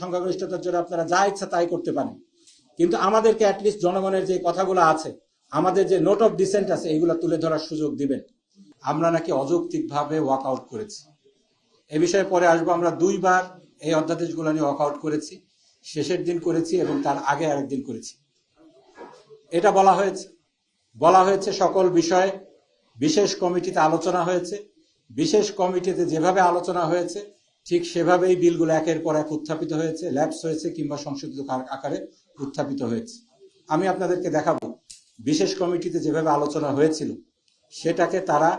সংখ্যাগরিষ্ঠতার জন্য আপনারা যা ইচ্ছা তাই করতে পারেন, কিন্তু আমাদেরকে অ্যাটলিস্ট জনগণের যে কথাগুলো আছে, আমাদের যে নোট অফ ডিসেন্ট আছে, এইগুলো তুলে ধরার সুযোগ দিবেন। আমরা নাকি অযৌক্তিকভাবে ওয়াক আউট করেছি, এ বিষয়ে পরে আসবো। আমরা 2 বার এই অধ্যাদেশগুলো নিয়ে ওয়াক আউট করেছি, শেষের দিন করেছি এবং তার আগে আরেকদিন করেছি। এটা বলা হয়েছে সকল বিষয়ে বিশেষ কমিটিতে আলোচনা হয়েছে, বিশেষ কমিটিতে যেভাবে আলোচনা হয়েছে ঠিক সেভাবেই বিলগুলো একের পর এক উত্থাপিত হয়েছে, ল্যাপস হয়েছে কিংবা সংশোধিত আকারে উত্থাপিত হয়েছে। আমি আপনাদেরকে দেখাবো বিশেষ কমিটিতে যেভাবে আলোচনা হয়েছিল সেটাকে তারা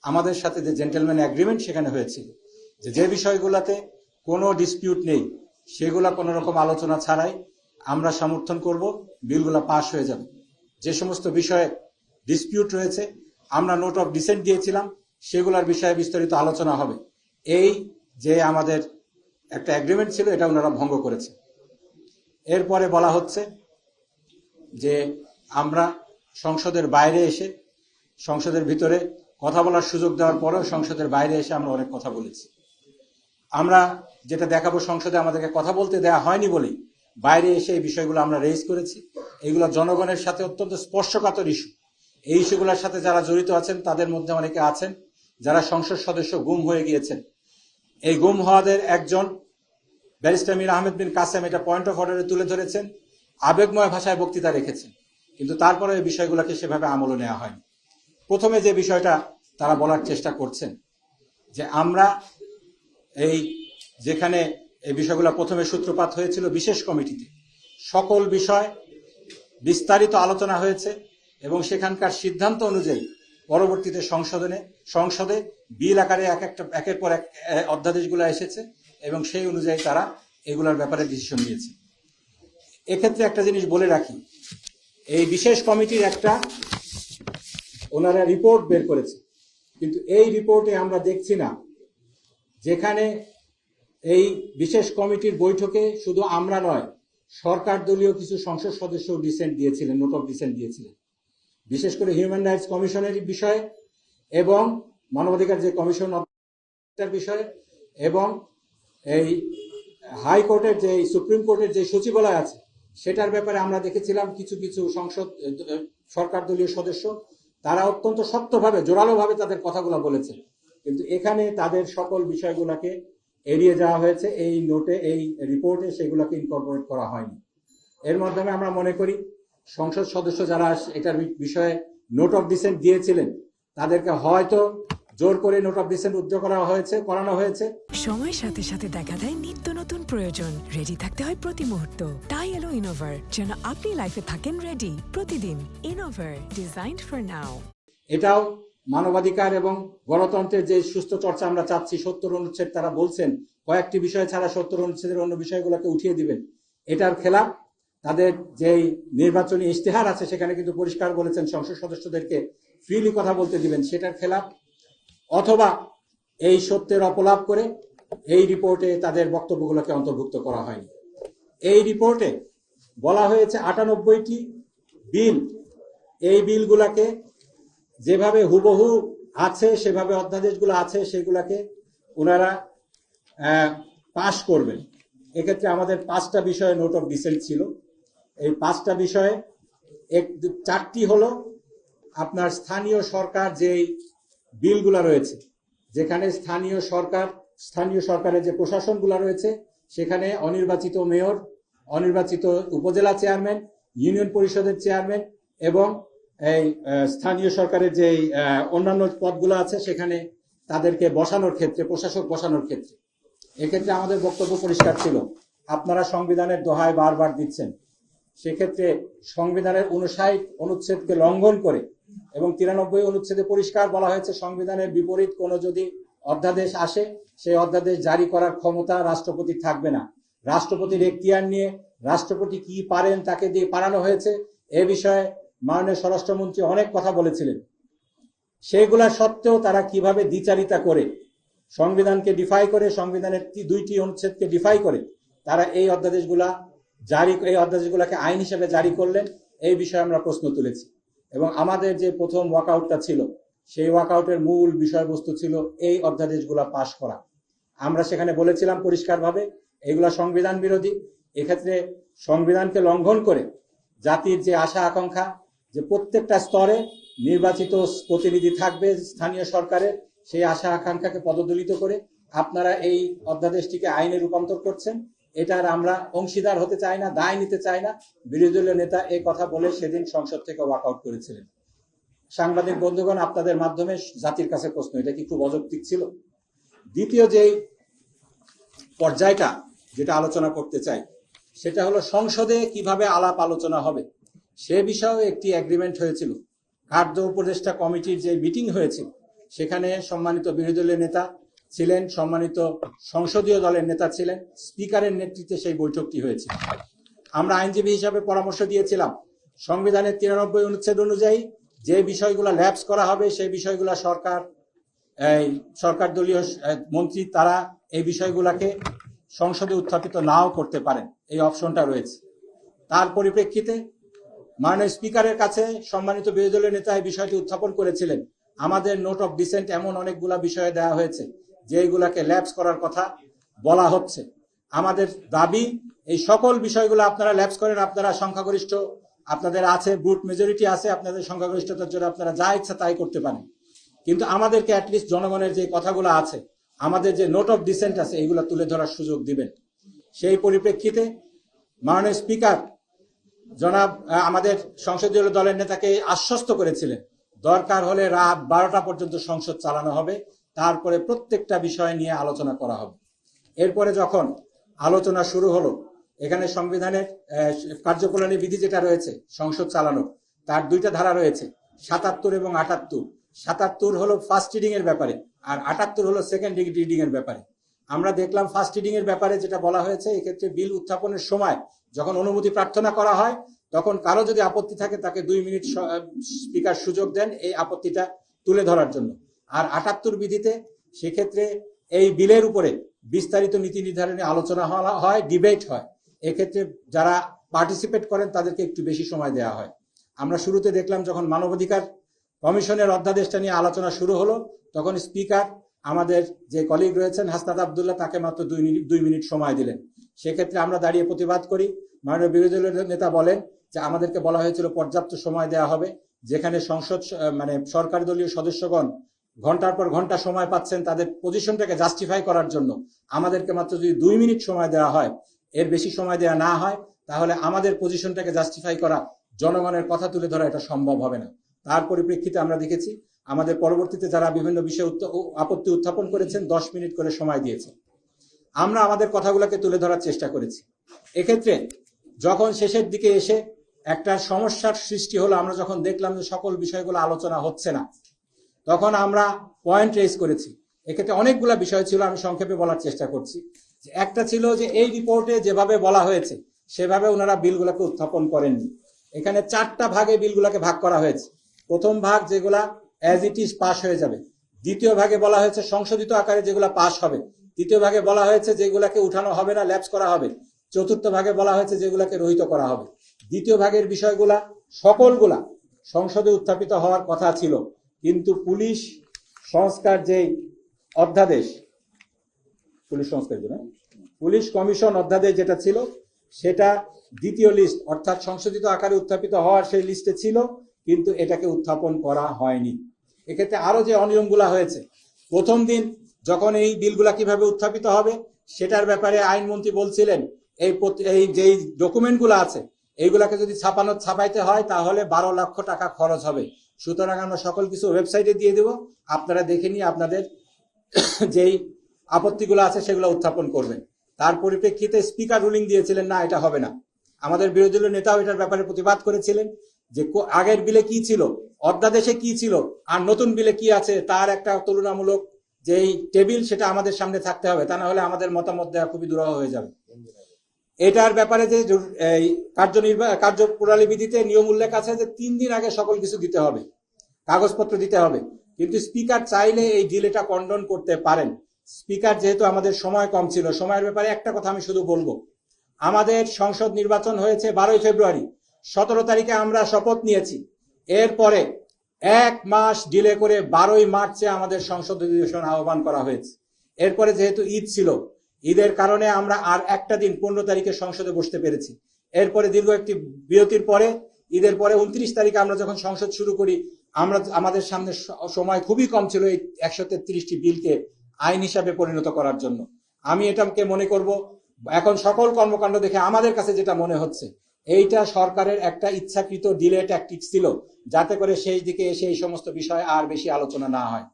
আমাদের সাথে যে জেন্টলম্যান এগ্রিমেন্ট সেখানে হয়েছিল, যে বিষয়গুলোতে কোনো ডিসপিউট নেই সেগুলা কোনো রকম আলোচনা ছাড়াই আমরা সমর্থন করব, বিলগুলা পাস হয়ে যাবে। যে সমস্ত বিষয়ে ডিসপিউট রয়েছে আমরা নোট অফ ডিসেন্ট দিয়েছিলাম, সেগুলোর বিষয়ে বিস্তারিত আলোচনা হবে। এই যে আমাদের একটা এগ্রিমেন্ট ছিল এটা ওনারা ভঙ্গ করেছে। এরপরে বলা হচ্ছে যে আমরা সংসদের বাইরে এসে, সংসদের ভিতরে কথা বলার সুযোগ দেওয়ার পরেও সংসদের বাইরে এসে আমরা অনেক কথা বলেছি। আমরা যেটা দেখাবো, সংসদে আমাদেরকে কথা বলতে দেওয়া হয়নি বলেই বাইরে এসে এই বিষয়গুলো আমরা রেজ করেছি। এগুলো জনগণের সাথে অত্যন্ত স্পর্শকাতর ইস্যু। এই ইস্যুগুলোর সাথে যারা জড়িত আছেন তাদের মধ্যে অনেকে আছেন যারা সংসদ সদস্য গুম হয়ে গিয়েছেন। এই গুম হওয়াদের একজন ব্যারিস্টার মীর আহমেদ বিন কাসেম এটা পয়েন্ট অফ অর্ডারে তুলে ধরেছেন, আবেগময় ভাষায় বক্তৃতা রেখেছেন, কিন্তু তারপরে এই বিষয়গুলোকে সেভাবে আমলে নেওয়া হয়নি। প্রথমে যে বিষয়টা তারা বলার চেষ্টা করছেন যে আমরা যেখানে এই বিষয়গুলো প্রথমে সূত্রপাত হয়েছিল বিশেষ কমিটিতে, সকল বিষয় বিস্তারিত আলোচনা হয়েছে এবং সেখানকার সিদ্ধান্ত অনুযায়ী পরবর্তীতে সংসদে বিল আকারে একের পর এক অধ্যাদেশগুলো এসেছে এবং সেই অনুযায়ী তারা এগুলোর ব্যাপারে ডিসিশন নিয়েছে। এক্ষেত্রে একটা জিনিস বলে রাখি, এই বিশেষ কমিটির একটা ওনারা রিপোর্ট বের করেছে, কিন্তু এই রিপোর্টে আমরা দেখছি না যেখানে এই বিশেষ কমিটির বৈঠকে শুধু আমরা নয়, সরকার দলীয় কিছু সংসদ সদস্য ডিসেন্ট দিয়েছিলেন, নোট অফ ডিসেন্ট দিয়েছিলেন, বিশেষ করে হিউম্যান রাইটস কমিশনের বিষয়ে এবং মানবাধিকার যে কমিশন বিষয়ে এবং এই হাইকোর্টের যে সুপ্রিম কোর্টের যে সচিবালয় আছে সেটার ব্যাপারে আমরা দেখেছিলাম কিছু কিছু সরকার দলীয় সদস্য তারা অত্যন্ত শক্তভাবে, জোরালোভাবে তাদের কথাগুলো বলেছে, কিন্তু এখানে তাদের সকল বিষয়গুলোকে এড়িয়ে যাওয়া হয়েছে। এই নোটে, এই রিপোর্টে সেগুলোকে ইনকর্পোরেট করা হয়নি। এর মাধ্যমে আমরা মনে করি সংসদ সদস্য যারা এটার বিষয়ে নোট অফ ডিসেন্ট দিয়েছিলেন তাদেরকে হয়তো জোর করে নোট অফ ডিসেন্ট করানো হয়েছে। সময়ের সাথে সাথে দেখা দেয় নিত্য নতুন প্রয়োজন, রেডি থাকতে হয় প্রতি মুহূর্ত। তাই এলো ইনোভার, যেন আপনি লাইফে থাকেন রেডি প্রতিদিন। Innova, designed for now. এটাও মানবাধিকার এবং গণতন্ত্রের যে সুস্থ চর্চা আমরা চাচ্ছি, 70 অনুচ্ছেদ তারা বলছেন কয়েকটি বিষয় ছাড়া 70 অনুচ্ছেদের অন্য বিষয়গুলোকে উঠিয়ে দিবেন, এটার খেলাফ। তাদের যে নির্বাচনী ইশতেহার আছে সেখানে কিন্তু পরিষ্কার বলেছেন সংসদ সদস্যদেরকে ফ্রিলি কথা বলতে দিবেন, সেটার খেলাফ। অথবা এই সত্যের অপলাপ করে এই রিপোর্টে তাদের বক্তব্যগুলোকে অন্তর্ভুক্ত করা হয়নি। এই রিপোর্টে বলা হয়েছে 98টি বিল, এই বিলগুলাকে যেভাবে হুবহু আছে সেভাবে অধ্যাদেশগুলো আছে সেগুলাকে ওনারা পাশ করবেন। এক্ষেত্রে আমাদের 5টা বিষয়ে নোট অফ ডিসেন্ট ছিল। এই 5টা বিষয়ে 4টি হলো আপনার স্থানীয় সরকার যেই বিলগুলা রয়েছে, যেখানে স্থানীয় সরকারের যে প্রশাসনগুলো রয়েছে সেখানে অনির্বাচিত মেয়র, অনির্বাচিত উপজেলা চেয়ারম্যান, ইউনিয়ন পরিষদের চেয়ারম্যান এবং এই স্থানীয় সরকারের যে অন্যান্য পদগুলো আছে সেখানে তাদেরকে বসানোর ক্ষেত্রে, প্রশাসক বসানোর ক্ষেত্রে, এক্ষেত্রে আমাদের বক্তব্য পরিষ্কার ছিল। আপনারা সংবিধানের দোহায় বারবার দিচ্ছেন, সেক্ষেত্রে সংবিধানের 59 অনুচ্ছেদকে লঙ্ঘন করে এবং 93 অনুচ্ছেদে পরিষ্কার বলা হয়েছে সংবিধানের বিপরীত কোনো যদি অধ্যাদেশ আসে সেই অধ্যাদেশ জারি করার ক্ষমতা রাষ্ট্রপতির থাকবে না। রাষ্ট্রপতির এখতিয়ার নিয়ে রাষ্ট্রপতি কি পারেন তাকে দিয়ে পারানো হয়েছে। এ বিষয়ে মাননীয় স্বরাষ্ট্রমন্ত্রী অনেক কথা বলেছিলেন। সেইগুলা সত্ত্বেও তারা কিভাবে দ্বিচারিতা করে, সংবিধানকে ডিফাই করে, সংবিধানের 2টি অনুচ্ছেদকে ডিফাই করে তারা এই অধ্যাদেশগুলোকে আইন হিসেবে জারি করলেন, এই বিষয়ে আমরা প্রশ্ন তুলেছি। এবং আমাদের যে প্রথম ওয়াকআউটটা ছিল সেই ওয়াকআউটের মূল বিষয়বস্তু ছিল এই অধ্যাদেশগুলো পাশ করা। আমরা সেখানে বলেছিলাম পরিষ্কারভাবে এগুলা সংবিধান বিরোধী। এক্ষেত্রে সংবিধানকে লঙ্ঘন করে জাতির যে আশা আকাঙ্ক্ষা যে প্রত্যেকটা স্তরে নির্বাচিত প্রতিনিধি থাকবে স্থানীয় সরকারের, সেই আশা আকাঙ্ক্ষাকে পদদলিত করে আপনারা এই অধ্যাদেশটিকে আইনে রূপান্তর করছেন। এটার আমরা অংশীদার হতে চাই না, দায় নিতে চাই না। বিরোধী দলীয় নেতা এই কথা বলে সেদিন সংসদ থেকে ওয়াকআউট করেছিলেন। সাংবাদিক বন্ধুগণ, আপনাদের মাধ্যমে জাতির কাছে প্রশ্ন, এটা কি খুব অযৌক্তিক ছিল? দ্বিতীয় যেই পর্যায়টা যেটা আলোচনা করতে চাই সেটা হলো সংসদে কিভাবে আলাপ আলোচনা হবে সে বিষয়েও একটি এগ্রিমেন্ট হয়েছিল। খাদ্য উপদেষ্টা কমিটির যে মিটিং হয়েছিল সেখানে সম্মানিত বিরোধী দলের নেতা ছিলেন, সম্মানিত সংসদীয় দলের নেতা ছিলেন, স্পিকারের নেতৃত্বে সেই বৈঠকটি হয়েছিল। আমরা আইনজীবী হিসাবে পরামর্শ দিয়েছিলাম সংবিধানের 93 অনুচ্ছেদ অনুযায়ী যে বিষয়গুলো ল্যাপস করা হবে সেই বিষয়গুলো সরকার দলীয় মন্ত্রী তারা এই বিষয়গুলোকে সংসদে উত্থাপিত নাও করতে পারেন, এই অপশনটা রয়েছে। তার পরিপ্রেক্ষিতে মাননীয় স্পিকারের কাছে সম্মানিত বিরোধী দলের নেতা এই বিষয়টি উত্থাপন করেছিলেন। আমাদের নোট অফ ডিসেন্ট এমন অনেকগুলা বিষয়ে দেওয়া হয়েছে যেগুলাকে ল্যাপস করার কথা বলা হচ্ছে। আমাদের দাবি এই সকল বিষয়গুলো আপনারা ল্যাপস করেন, আপনারা সংখ্যাগরিষ্ঠ আপনাদের আছে, ব্রুট মেজরিটি আছে, আপনাদের সংখ্যাগরিষ্ঠতার জন্য আপনারা যা ইচ্ছা তাই করতে পারেন, কিন্তু আমাদেরকে অ্যাটলিস্ট জনগণের যে কথাগুলো আছে, আমাদের যে নোট অফ ডিসেন্ট আছে, এইগুলো তুলে ধরার সুযোগ দিবেন। সেই পরিপ্রেক্ষিতে মাননীয় স্পিকার জনাব আমাদের সংসদীয় দলের নেতাকে আশ্বস্ত করেছিলেন দরকার হলে রাত 12টা পর্যন্ত সংসদ চালানো হবে, তারপরে প্রত্যেকটা বিষয় নিয়ে আলোচনা করা হবে। এরপরে যখন আলোচনা শুরু হলো, এখানে সংবিধানের কার্যপ্রণালী বিধি যেটা রয়েছে সংসদ চালানোর, তার দুইটা ধারা রয়েছে, 77 এবং 78। 77 হলো ফার্স্ট রিডিং এর ব্যাপারে, আর 78 হলো সেকেন্ড রিডিং এর ব্যাপারে। আমরা দেখলাম ফার্স্ট রিডিং এর ব্যাপারে যেটা বলা হয়েছে, এক্ষেত্রে বিল উত্থাপনের সময় যখন অনুমতি প্রার্থনা করা হয় তখন কারো যদি আপত্তি থাকে তাকে 2 মিনিট স্পিকার সুযোগ দেন এই আপত্তিটা তুলে ধরার জন্য। আর 78 বিধিতে সেক্ষেত্রে এই বিলের উপরে বিস্তারিত নীতি নির্ধারণে আলোচনা হয়, ডিবেট হয়। এক্ষেত্রে যারা পার্টিসিপেট করেন তাদেরকে একটু বেশি সময় দেওয়া হয়। আমরা শুরুতে দেখলাম যখন মানবাধিকার কমিশনের অধ্যাদেশটা নিয়ে আলোচনা শুরু হলো তখন স্পিকার আমাদের যে কলিগ রয়েছেন হাসনাত আব্দুল্লাহ তাকে মাত্র 2 মিনিট সময় দিলেন। সেক্ষেত্রে আমরা দাঁড়িয়ে প্রতিবাদ করি। মাননীয় বিরোধী দলের নেতা বলেন যে আমাদেরকে বলা হয়েছিল পর্যাপ্ত সময় দেওয়া হবে, যেখানে সংসদ সরকার দলীয় সদস্যগণ ঘন্টার পর ঘন্টা সময় পাচ্ছেন তাদের পজিশনটাকে জাস্টিফাই করার জন্য, আমাদেরকে মাত্র যদি 2 মিনিট সময় দেওয়া হয়, এর বেশি সময় দেওয়া না হয়, তাহলে আমাদের পজিশনটাকে জাস্টিফাই করা, জনগণের কথা তুলে ধরা এটা সম্ভব হবে না। তার পরিপ্রেক্ষিতে আমরা দেখেছি আমাদের পরবর্তীতে যারা বিভিন্ন বিষয়ে আপত্তি উত্থাপন করেছেন 10 মিনিট করে সময় দিয়েছে। আমরা আমাদের কথাগুলোকে তুলে ধরার চেষ্টা করেছি। এক্ষেত্রে যখন শেষের দিকে এসে একটা সমস্যার সৃষ্টি হলো, আমরা যখন দেখলাম যে সকল বিষয়গুলো আলোচনা হচ্ছে না, তখন আমরা পয়েন্ট রেজ করেছি। এক্ষেত্রে অনেকগুলো বিষয় ছিল, আমি সংক্ষেপে বলার চেষ্টা করছি। একটা ছিল যে এই রিপোর্টে যেভাবে বলা হয়েছে সেভাবে ওনারা বিলগুলোকে উত্থাপন করেননি। এখানে 4টা ভাগে বিলগুলোকে ভাগ করা হয়েছে। প্রথম ভাগ যেগুলা অ্যাজ ইট ইজ পাস হয়ে যাবে, দ্বিতীয় ভাগে বলা হয়েছে সংশোধিত আকারে যেগুলা পাস হবে, তৃতীয় ভাগে বলা হয়েছে যেগুলাকে উঠানো হবে না, ল্যাপস করা হবে, চতুর্থ ভাগে বলা হয়েছে যেগুলাকে রহিত করা হবে। দ্বিতীয় ভাগের বিষয়গুলা সকলগুলা সংসদে উত্থাপিত হওয়ার কথা ছিল, কিন্তু পুলিশ সংস্কার যে অধ্যাদেশ, পুলিশ কমিশন অধ্যাদেশ যেটা ছিল সেটা দ্বিতীয় লিস্ট অর্থাৎ সংশোধিত আকারে উত্থাপিত হওয়ার সেই লিস্টে ছিল, কিন্তু এটাকে উত্থাপন করা হয়নি। এক্ষেত্রে আরো যে অনিয়মগুলা হয়েছে, প্রথম দিন যখন এই বিলগুলা কিভাবে উত্থাপিত হবে সেটার ব্যাপারে আইনমন্ত্রী বলছিলেন এই যে ডকুমেন্টগুলো আছে এইগুলাকে যদি ছাপাইতে হয় তাহলে 12 লক্ষ টাকা খরচ হবে। সুতরাং আমরা সকল কিছু ওয়েবসাইটে দিয়ে দেব, আপনারা দেখে নিয়ে আপনাদের যেই আপত্তিগুলো আছে সেগুলো উত্থাপন করবেন। তার পরিপ্রেক্ষিতে স্পিকার রুলিং দিয়েছিলেন না, এটা হবে না। আমাদের বিরোধী দলীয় নেতাও এটার ব্যাপারে প্রতিবাদ করেছিলেন যে আগের বিলে কি ছিল, অধ্যাদেশে কি ছিল, আর নতুন বিলে কি আছে তার একটা তুলনামূলক যেই টেবিল সেটা আমাদের সামনে থাকতে হবে, তা না হলে আমাদের মতামত দেওয়া খুবই দুরূহ হয়ে যাবে। এটার ব্যাপারে যে কার্যপ্রণালী বিধিতে নিয়ম উল্লেখ আছে যে 3 দিন আগে সকল কিছু দিতে হবে, কাগজপত্র দিতে হবে, কিন্তু স্পিকার চাইলে এই ডিলেটা কন্ডন করতে পারেন। স্পিকার যেহেতু আমাদের সময় কম ছিল, সময়ের ব্যাপারে একটা কথা আমি শুধু বলবো, আমাদের সংসদ নির্বাচন হয়েছে 12 ফেব্রুয়ারি, 17 তারিখে আমরা শপথ নিয়েছি। এরপরে 1 মাস ডিলে করে 12 মার্চে আমাদের সংসদ অধিবেশন আহ্বান করা হয়েছে। এরপরে যেহেতু ঈদ ছিল, ঈদের কারণে আমরা আর একটা দিন 15 তারিখে সংসদে বসতে পেরেছি। এরপরে দীর্ঘ একটি বিরতির পরে ঈদের পরে 29 তারিখে আমরা যখন সংসদ শুরু করি, আমাদের সামনে সময় খুবই কম ছিল এই 133টি বিলকে আইন হিসাবে পরিণত করার জন্য। আমি এটাকে মনে করব, এখন সকল কর্মকাণ্ড দেখে আমাদের কাছে যেটা মনে হচ্ছে, এইটা সরকারের একটা ইচ্ছাকৃত ডিলে ট্যাকটিক্স ছিল, যাতে করে শেষ দিকে এসে এই সমস্ত বিষয় আর বেশি আলোচনা না হয়।